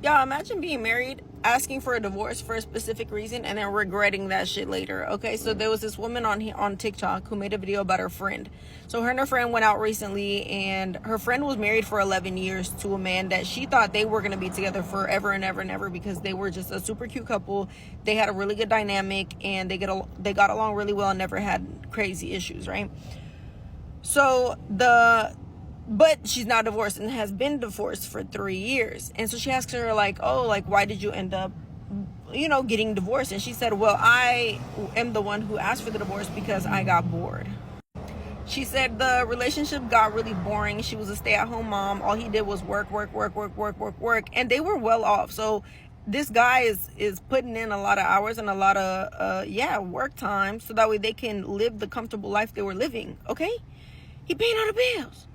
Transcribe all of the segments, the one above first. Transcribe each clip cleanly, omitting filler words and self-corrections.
Y'all, imagine being married, asking for a divorce for a specific reason, and then regretting that shit later. Okay, so there was this woman on TikTok who made a video about her friend. So her and her friend went out recently, and her friend was married for 11 years to a man that she thought they were going to be together forever and ever and ever, because they were just a super cute couple. They had a really good dynamic, and they got along really well and never had crazy issues, right? But she's now divorced and has been divorced for 3 years. And so she asks her, like, oh, like, why did you end up, getting divorced? And she said, well, I am the one who asked for the divorce because I got bored. She said the relationship got really boring. She was a stay-at-home mom. All he did was work. And they were well off. So this guy is putting in a lot of hours and a lot of, work time, so that way they can live the comfortable life they were living, okay? He paying all the bills.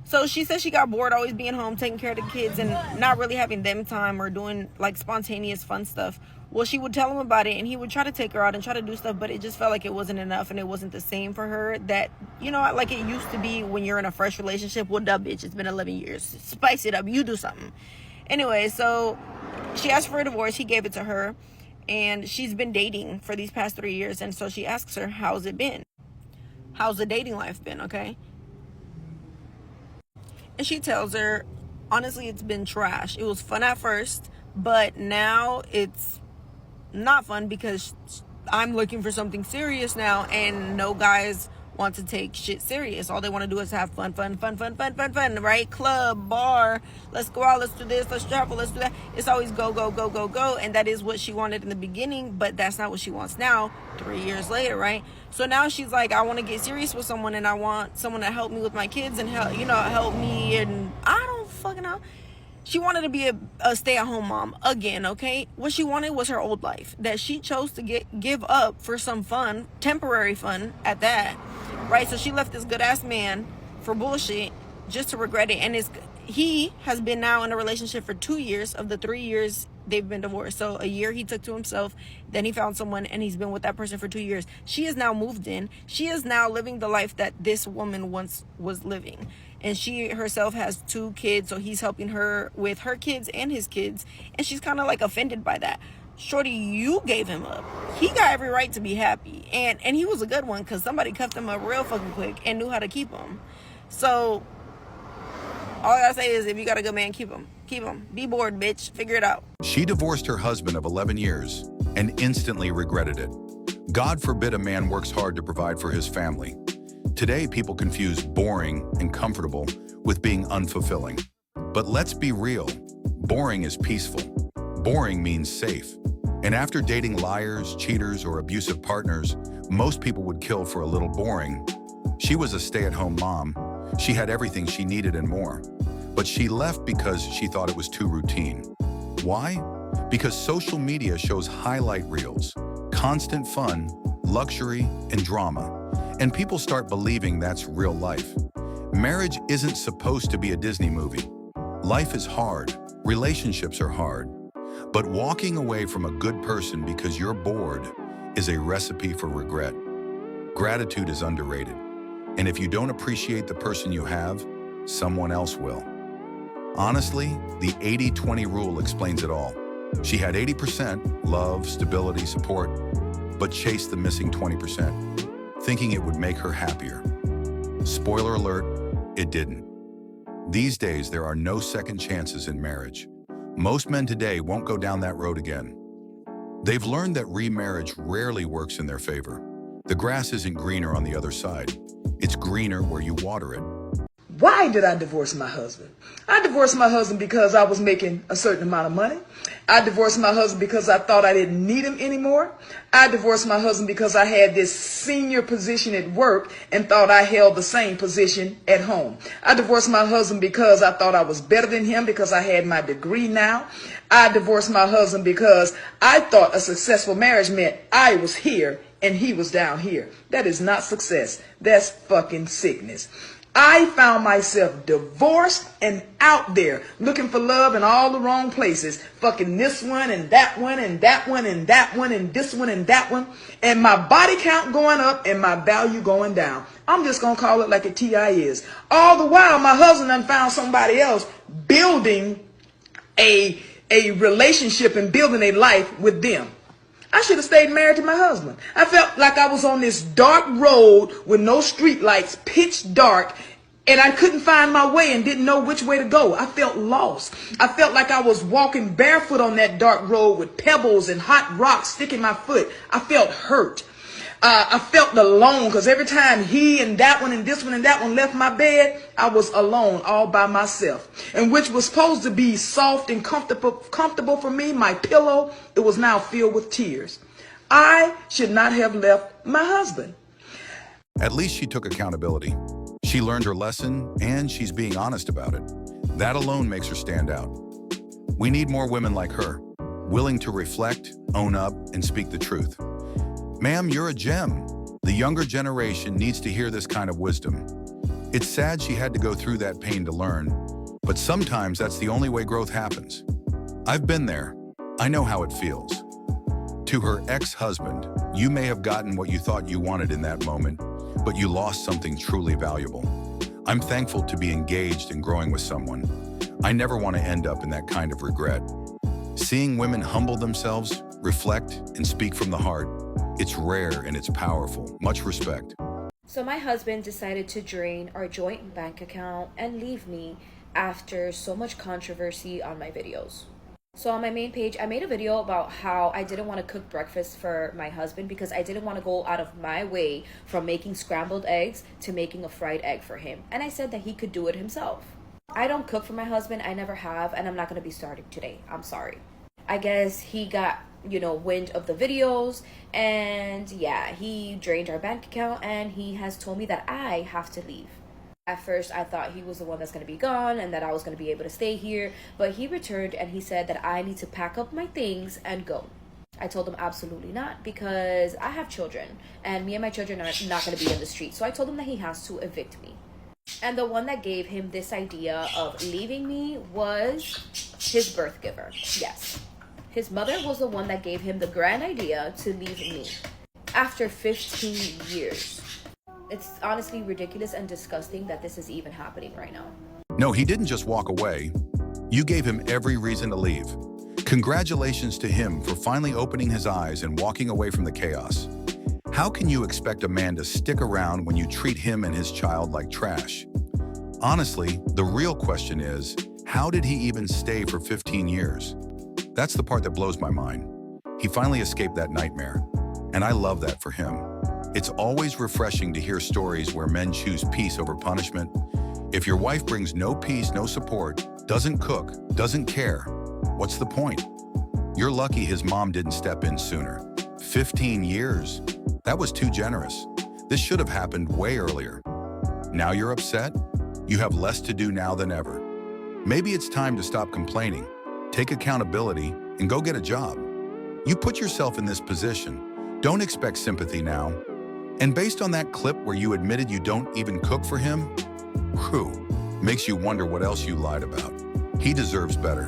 So she said she got bored always being home, taking care of the kids, and not really having them time or doing like spontaneous fun stuff. Well, she would tell him about it, and he would try to take her out and try to do stuff, but it just felt like it wasn't enough, and it wasn't the same for her that, like it used to be when you're in a fresh relationship. Well, duh, bitch, it's been 11 years. Spice it up. You do something. Anyway, so she asked for a divorce. He gave it to her, and she's been dating for these past 3 years, and so she asks her, how's it been? How's the dating life been, okay? And she tells her, honestly, it's been trash. It was fun at first, but now it's not fun because I'm looking for something serious now, and no guys want to take shit serious. All they want to do is have fun, right? Club, bar, let's go out, let's do this, let's travel, let's do that. It's always go, and that is what she wanted in the beginning, but that's not what she wants now, 3 years later, right? So now she's like, I want to get serious with someone, and I want someone to help me with my kids and help me, and I don't fucking know. She wanted to be a stay-at-home mom again, okay? What she wanted was her old life that she chose to give up for some fun, temporary fun at that, right? So she left this good-ass man for bullshit just to regret it. And he has been now in a relationship for 2 years of the 3 years they've been divorced. So a year he took to himself, then he found someone, and he's been with that person for 2 years. She is now moved in. She is now living the life that this woman once was living. And she herself has 2 kids, so he's helping her with her kids and his kids. And she's kind of like offended by that. Shorty, you gave him up. He got every right to be happy. And he was a good one, because somebody cuffed him up real fucking quick and knew how to keep him. So all I gotta say is, if you got a good man, keep him. Keep him. Be bored, bitch. Figure it out. She divorced her husband of 11 years and instantly regretted it. God forbid a man works hard to provide for his family. Today, people confuse boring and comfortable with being unfulfilling. But let's be real. Boring is peaceful. Boring means safe. And after dating liars, cheaters, or abusive partners, most people would kill for a little boring. She was a stay-at-home mom. She had everything she needed and more. But she left because she thought it was too routine. Why? Because social media shows highlight reels, constant fun, luxury, and drama. And people start believing that's real life. Marriage isn't supposed to be a Disney movie. Life is hard. Relationships are hard. But walking away from a good person because you're bored is a recipe for regret. Gratitude is underrated. And if you don't appreciate the person you have, someone else will. Honestly, the 80-20 rule explains it all. She had 80% love, stability, support, but chased the missing 20%. Thinking it would make her happier. Spoiler alert, it didn't. These days, there are no second chances in marriage. Most men today won't go down that road again. They've learned that remarriage rarely works in their favor. The grass isn't greener on the other side. It's greener where you water it. Why did I divorce my husband? I divorced my husband because I was making a certain amount of money. I divorced my husband because I thought I didn't need him anymore. I divorced my husband because I had this senior position at work and thought I held the same position at home. I divorced my husband because I thought I was better than him because I had my degree now. I divorced my husband because I thought a successful marriage meant I was here and he was down here. That is not success. That's fucking sickness. I found myself divorced and out there looking for love in all the wrong places. Fucking this one and that one and that one and that one and this one and that one. And my body count going up and my value going down. I'm just going to call it like a TI is. All the while, my husband done found somebody else building a a relationship and building a life with them. I should have stayed married to my husband. I felt like I was on this dark road with no street lights, pitch dark, and I couldn't find my way and didn't know which way to go. I felt lost. I felt like I was walking barefoot on that dark road with pebbles and hot rocks sticking my foot. I felt hurt. I felt alone because every time he and that one and this one and that one left my bed, I was alone all by myself. And which was supposed to be soft and comfortable for me, my pillow, it was now filled with tears. I should not have left my husband. At least she took accountability. She learned her lesson, and she's being honest about it. That alone makes her stand out. We need more women like her, willing to reflect, own up, and speak the truth. Ma'am, you're a gem. The younger generation needs to hear this kind of wisdom. It's sad she had to go through that pain to learn, but sometimes that's the only way growth happens. I've been there. I know how it feels. To her ex-husband, you may have gotten what you thought you wanted in that moment, but you lost something truly valuable. I'm thankful to be engaged and growing with someone. I never want to end up in that kind of regret. Seeing women humble themselves, reflect, and speak from the heart, it's rare and it's powerful. Much respect. So my husband decided to drain our joint bank account and leave me after so much controversy on my videos. So on my main page, I made a video about how I didn't want to cook breakfast for my husband because I didn't want to go out of my way from making scrambled eggs to making a fried egg for him. And I said that he could do it himself. I don't cook for my husband. I never have, and I'm not going to be starting today. I'm sorry. I guess he got, wind of the videos, and yeah, he drained our bank account, and he has told me that I have to leave. At first, I thought he was the one that's going to be gone and that I was going to be able to stay here, but he returned and he said that I need to pack up my things and go. I told him absolutely not, because I have children and me and my children are not going to be in the street. So I told him that he has to evict me. And the one that gave him this idea of leaving me was his birth giver. Yes. His mother was the one that gave him the grand idea to leave me after 15 years. It's honestly ridiculous and disgusting that this is even happening right now. No, he didn't just walk away. You gave him every reason to leave. Congratulations to him for finally opening his eyes and walking away from the chaos. How can you expect a man to stick around when you treat him and his child like trash? Honestly, the real question is, how did he even stay for 15 years? That's the part that blows my mind. He finally escaped that nightmare, and I love that for him. It's always refreshing to hear stories where men choose peace over punishment. If your wife brings no peace, no support, doesn't cook, doesn't care, what's the point? You're lucky his mom didn't step in sooner. 15 years? That was too generous. This should have happened way earlier. Now you're upset? You have less to do now than ever. Maybe it's time to stop complaining, take accountability, and go get a job. You put yourself in this position. Don't expect sympathy now. And based on that clip where you admitted you don't even cook for him, whew, makes you wonder what else you lied about. He deserves better.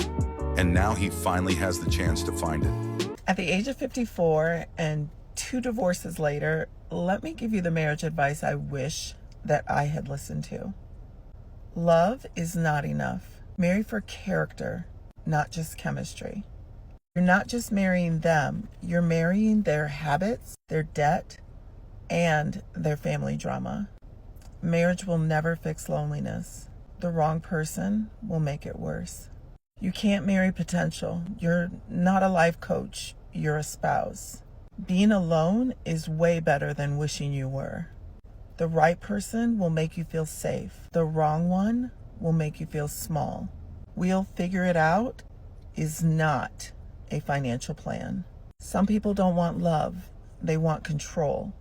And now he finally has the chance to find it. At the age of 54 and 2 divorces later, let me give you the marriage advice I wish that I had listened to. Love is not enough. Marry for character, not just chemistry. You're not just marrying them, you're marrying their habits, their debt, and their family drama. Marriage will never fix loneliness. The wrong person will make it worse. You can't marry potential. You're not a life coach, you're a spouse. Being alone is way better than wishing you were. The right person will make you feel safe. The wrong one will make you feel small. We'll figure it out is not a financial plan. Some people don't want love, they want control.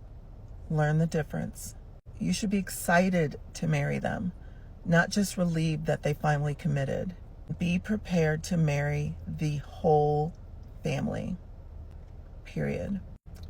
Learn the difference. You should be excited to marry them, not just relieved that they finally committed. Be prepared to marry the whole family. Period.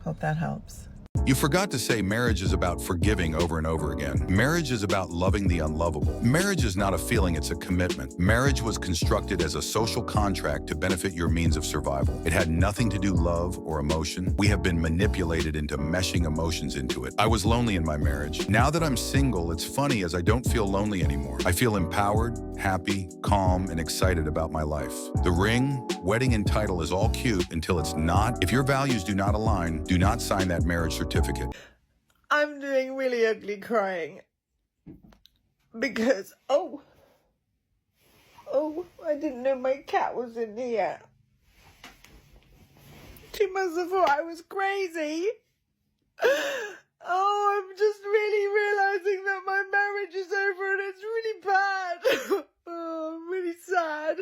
Hope that helps. You forgot to say marriage is about forgiving over and over again. Marriage is about loving the unlovable. Marriage is not a feeling, it's a commitment. Marriage was constructed as a social contract to benefit your means of survival. It had nothing to do love or emotion. We have been manipulated into meshing emotions into it. I was lonely in my marriage. Now that I'm single, it's funny as I don't feel lonely anymore. I feel empowered, happy, calm, and excited about my life. The ring, wedding, and title is all cute until it's not. If your values do not align, do not sign that marriage certificate. I'm doing really ugly crying because, oh, I didn't know my cat was in here. She must have thought I was crazy. Oh, I'm just really realizing that my marriage is over and it's really bad. Oh, I'm really sad.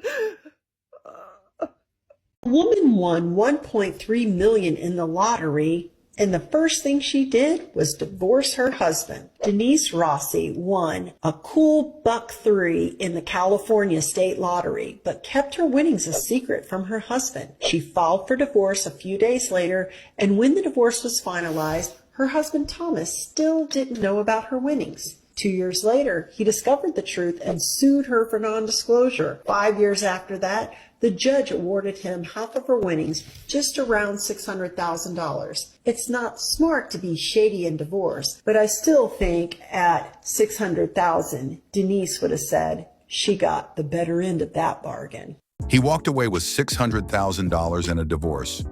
A woman won $1.3 million in the lottery, and the first thing she did was divorce her husband. Denise Rossi won a cool $1.3 in the California state lottery, but kept her winnings a secret from her husband. She filed for divorce a few days later, and when the divorce was finalized, her husband Thomas still didn't know about her winnings. 2 years later, he discovered the truth and sued her for non-disclosure. 5 years after that, the judge awarded him half of her winnings, just around $600,000. It's not smart to be shady in divorce, but I still think at $600,000, Denise would have said she got the better end of that bargain. He walked away with $600,000 in a divorce.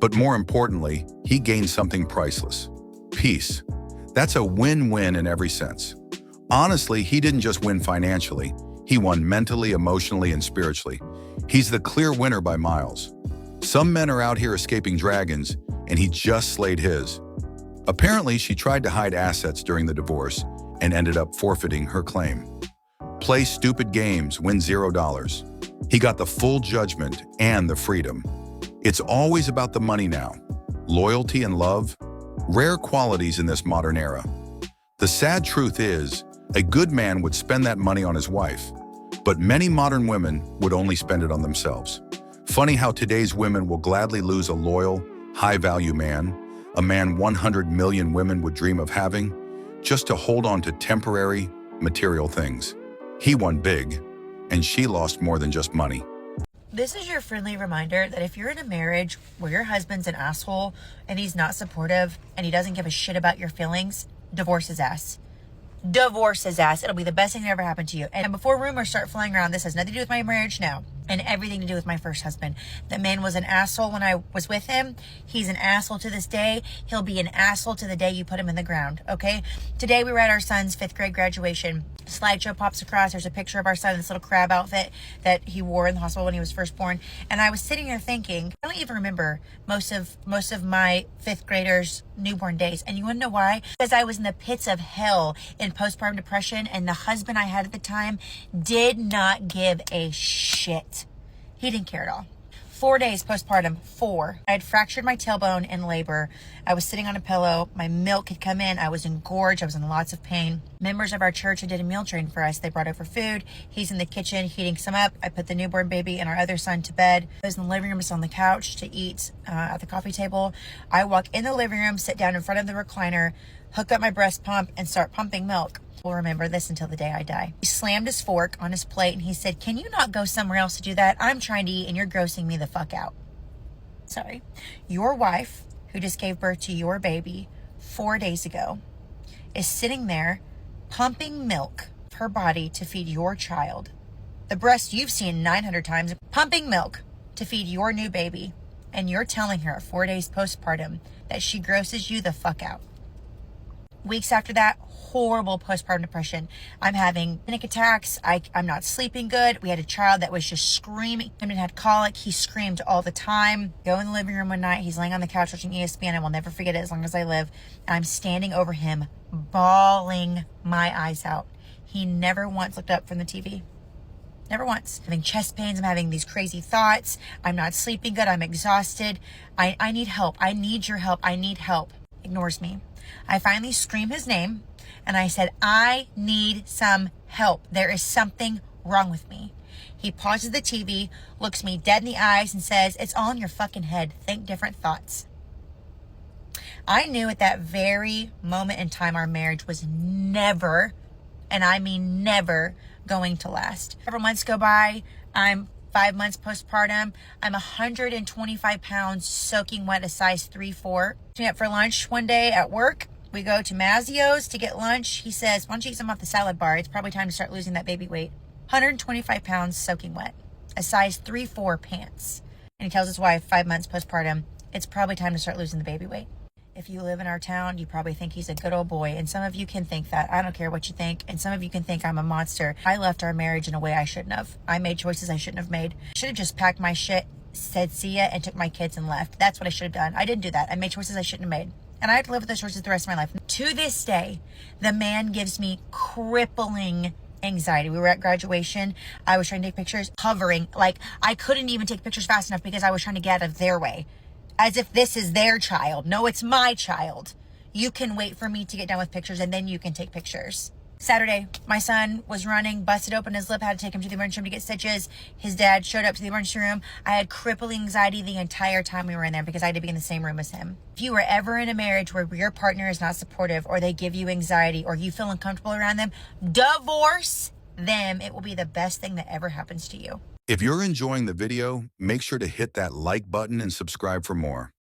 But more importantly, he gained something priceless: peace. That's a win-win in every sense. Honestly, he didn't just win financially. He won mentally, emotionally, and spiritually. He's the clear winner by miles. Some men are out here escaping dragons, and he just slayed his. Apparently, she tried to hide assets during the divorce and ended up forfeiting her claim. Play stupid games, win $0. He got the full judgment and the freedom. It's always about the money now. Loyalty and love, rare qualities in this modern era. The sad truth is, a good man would spend that money on his wife, but many modern women would only spend it on themselves. Funny how today's women will gladly lose a loyal, high-value man, a man 100 million women would dream of having, just to hold on to temporary, material things. He won big, and she lost more than just money. This is your friendly reminder that if you're in a marriage where your husband's an asshole and he's not supportive and he doesn't give a shit about your feelings, divorce his ass. Divorce his ass. It'll be the best thing that ever happened to you. And before rumors start flying around, this has nothing to do with my marriage now and everything to do with my first husband. That man was an asshole when I was with him. He's an asshole to this day. He'll be an asshole to the day you put him in the ground, okay? Today we were at our son's 5th grade graduation. Slideshow pops across. There's a picture of our son in this little crab outfit that he wore in the hospital when he was first born. And I was sitting there thinking, I don't even remember most of my 5th graders' newborn days. And you want to know why? Because I was in the pits of hell in postpartum depression, and the husband I had at the time did not give a shit. He didn't care at all. 4 days postpartum, 4. I had fractured my tailbone in labor. I was sitting on a pillow. My milk had come in. I was engorged. I was in lots of pain. Members of our church did a meal train for us. They brought over food. He's in the kitchen heating some up. I put the newborn baby and our other son to bed. I was in the living room, on the couch to eat at the coffee table. I walk in the living room, sit down in front of the recliner, hook up my breast pump, and start pumping milk. Will remember this until the day I die. He slammed his fork on his plate and he said, "Can you not go somewhere else to do that? I'm trying to eat and you're grossing me the fuck out." Sorry. Your wife, who just gave birth to your baby 4 days ago, is sitting there pumping milk of her body to feed your child. The breast you've seen 900 times, pumping milk to feed your new baby. And you're telling her at 4 days postpartum that she grosses you the fuck out. Weeks after that, horrible postpartum depression. I'm having panic attacks. I'm not sleeping good. We had a child that was just screaming. Him had colic. He screamed all the time. Go in the living room one night. He's laying on the couch watching ESPN. I will never forget it as long as I live. And I'm standing over him, bawling my eyes out. He never once looked up from the TV. Never once. I'm having chest pains. I'm having these crazy thoughts. I'm not sleeping good. I'm exhausted. I need help. I need your help. I need help. Ignores me. I finally scream his name and I said, "I need some help. There is something wrong with me." He pauses the TV, looks me dead in the eyes and says, "It's all in your fucking head. Think different thoughts." I knew at that very moment in time our marriage was never, and I mean never, going to last. Several months go by. I'm 5 months postpartum. I'm 125 pounds soaking wet, a size 3-4. Up for lunch one day at work. We go to Mazzio's to get lunch. He says, why don't you eat some off the salad bar? It's probably time to start losing that baby weight. 125 pounds soaking wet, a size 3-4 pants. And he tells his wife, 5 months postpartum, it's probably time to start losing the baby weight. If you live in our town, you probably think he's a good old boy. And some of you can think that. I don't care what you think. And some of you can think I'm a monster. I left our marriage in a way I shouldn't have. I made choices I shouldn't have made. I should have just packed my shit, said see ya, and took my kids and left. That's what I should have done. I didn't do that. I made choices I shouldn't have made. And I have to live with those choices the rest of my life. To this day, the man gives me crippling anxiety. We were at graduation. I was trying to take pictures, hovering. Like, I couldn't even take pictures fast enough because I was trying to get out of their way. As if this is their child. No, it's my child. You can wait for me to get done with pictures and then you can take pictures. Saturday, my son was running, busted open his lip, had to take him to the emergency room to get stitches. His dad showed up to the emergency room. I had crippling anxiety the entire time we were in there because I had to be in the same room as him. If you were ever in a marriage where your partner is not supportive or they give you anxiety or you feel uncomfortable around them, divorce them. It will be the best thing that ever happens to you. If you're enjoying the video, make sure to hit that like button and subscribe for more.